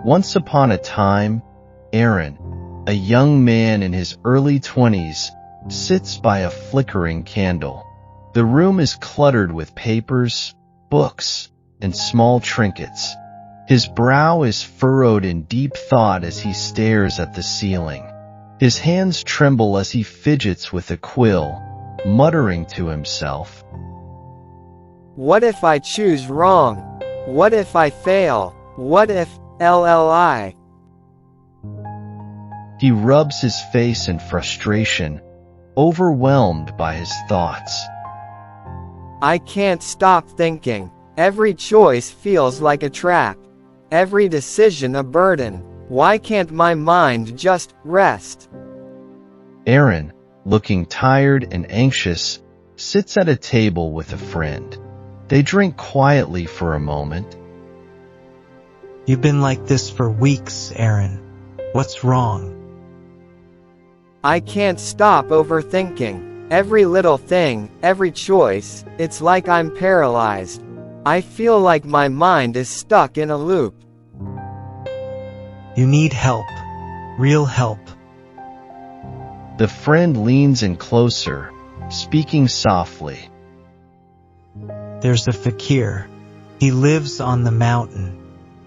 Once upon a time, Arin, a young man in his early 20s, sits by a flickering candle. The room is cluttered with papers, books, and small trinkets. His brow is furrowed in deep thought as he stares at the ceiling. His hands tremble as he fidgets with a quill, muttering to himself, "What if I choose wrong? What if I fail? What if LLI?" He rubs his face in frustration, overwhelmed by his thoughts. I can't stop thinking. Every choice feels like a trap. Every decision a burden. Why can't my mind just rest? Arin, looking tired and anxious, sits at a table with a friend. They drink quietly for a moment. You've been like this for weeks, Arin. What's wrong? I can't stop overthinking. Every little thing, every choice, it's like I'm paralyzed. I feel like my mind is stuck in a loop. You need help. Real help. The friend leans in closer, speaking softly. There's a fakir. He lives on the mountain.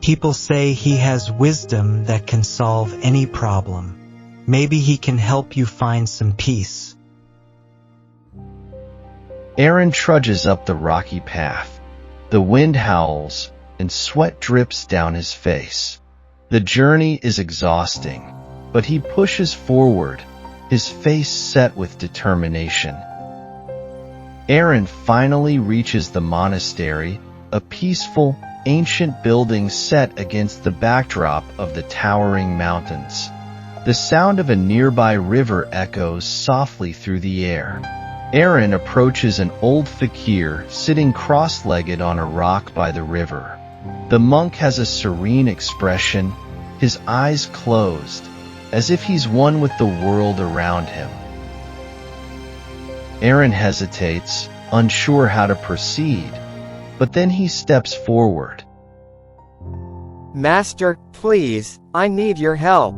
People say he has wisdom that can solve any problem. Maybe he can help you find some peace. Arin trudges up the rocky path. The wind howls, and sweat drips down his face. The journey is exhausting, but he pushes forward, his face set with determination. Arin finally reaches the monastery, a peaceful, ancient building set against the backdrop of the towering mountains. The sound of a nearby river echoes softly through the air. Arin approaches an old fakir sitting cross-legged on a rock by the river. The monk has a serene expression, his eyes closed, as if he's one with the world around him. Arin hesitates, unsure how to proceed, but then he steps forward. Master, please, I need your help.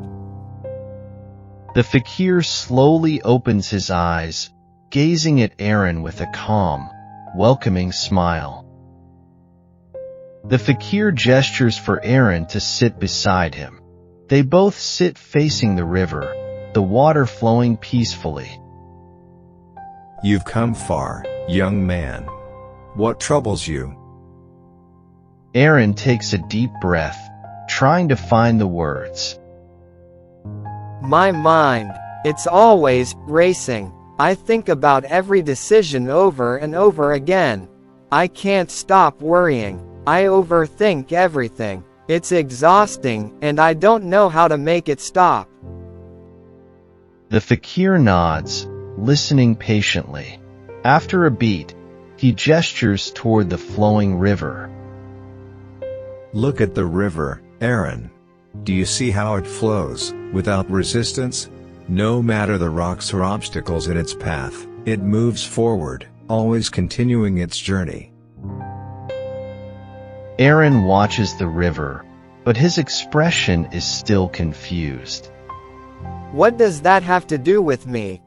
The fakir slowly opens his eyes, gazing at Arin with a calm, welcoming smile. The fakir gestures for Arin to sit beside him. They both sit facing the river, the water flowing peacefully. You've come far, young man. What troubles you? Arin takes a deep breath, trying to find the words. My mind, it's always racing. I think about every decision over and over again. I can't stop worrying. I overthink everything. It's exhausting, and I don't know how to make it stop. The fakir nods, listening patiently. After a beat, he gestures toward the flowing river. Look at the river, Arin. Do you see how it flows, without resistance? No matter the rocks or obstacles in its path, it moves forward, always continuing its journey. Arin watches the river, but his expression is still confused. What does that have to do with me?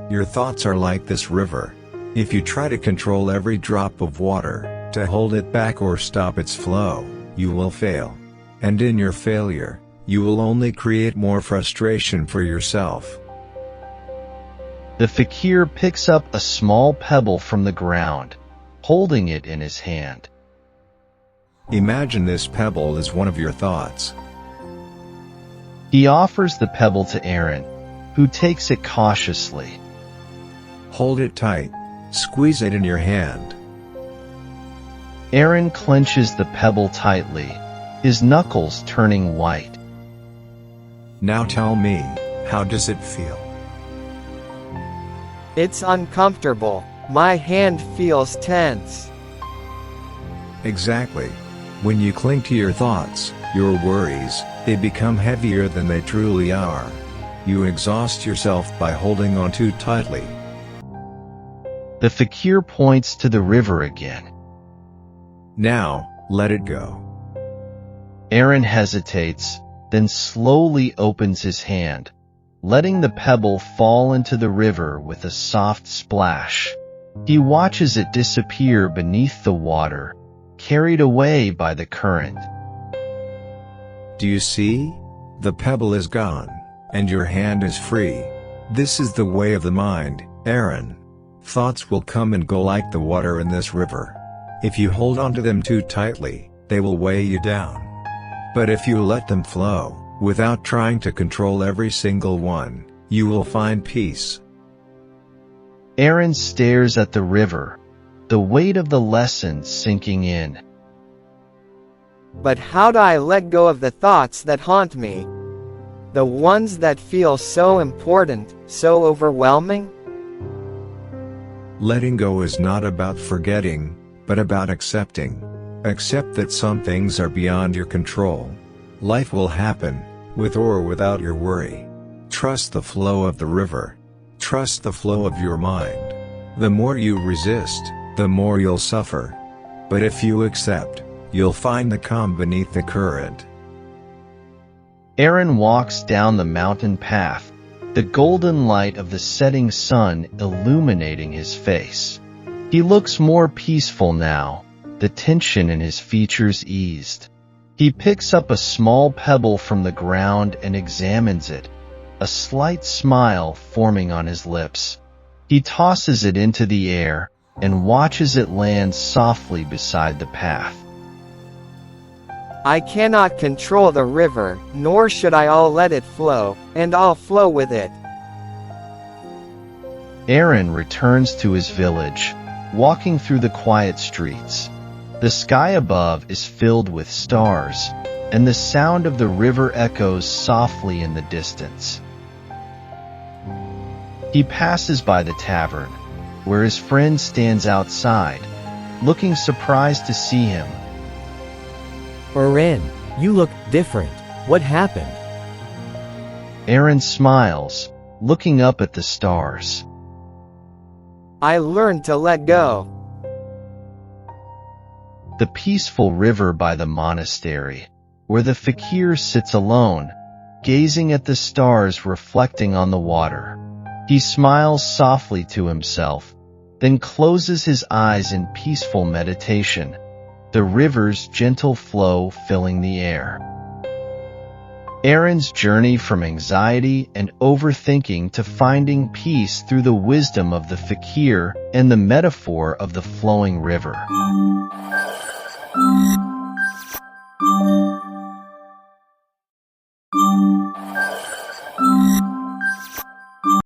Your thoughts are like this river. If you try to control every drop of water, to hold it back or stop its flow, you will fail. And in your failure, you will only create more frustration for yourself. The fakir picks up a small pebble from the ground, holding it in his hand. Imagine this pebble is one of your thoughts. He offers the pebble to Arin, who takes it cautiously. Hold it tight. Squeeze it in your hand. Arin clenches the pebble tightly, his knuckles turning white. Now tell me, how does it feel? It's uncomfortable. My hand feels tense. Exactly. When you cling to your thoughts, your worries, they become heavier than they truly are. You exhaust yourself by holding on too tightly. The fakir points to the river again. Now, let it go. Arin hesitates, then slowly opens his hand, letting the pebble fall into the river with a soft splash. He watches it disappear beneath the water, carried away by the current. Do you see? The pebble is gone, and your hand is free. This is the way of the mind, Arin. Thoughts will come and go like the water in this river. If you hold on to them too tightly, they will weigh you down. But if you let them flow, without trying to control every single one, you will find peace. Arin stares at the river, the weight of the lesson sinking in. But how do I let go of the thoughts that haunt me? The ones that feel so important, so overwhelming? Letting go is not about forgetting, but about accepting. Accept that some things are beyond your control. Life will happen, with or without your worry. Trust the flow of the river. Trust the flow of your mind. The more you resist, the more you'll suffer. But if you accept, you'll find the calm beneath the current. Arin walks down the mountain path, the golden light of the setting sun illuminating his face. He looks more peaceful now, the tension in his features eased. He picks up a small pebble from the ground and examines it, a slight smile forming on his lips. He tosses it into the air and watches it land softly beside the path. I cannot control the river, nor should I let it flow, and I'll flow with it. Arin returns to his village, walking through the quiet streets. The sky above is filled with stars, and the sound of the river echoes softly in the distance. He passes by the tavern, where his friend stands outside, looking surprised to see him. Arin, you look different. What happened? Arin smiles, looking up at the stars. I learned to let go. The peaceful river by the monastery, where the fakir sits alone, gazing at the stars reflecting on the water. He smiles softly to himself, then closes his eyes in peaceful meditation, the river's gentle flow filling the air. Arin's journey from anxiety and overthinking to finding peace through the wisdom of the fakir and the metaphor of the flowing river.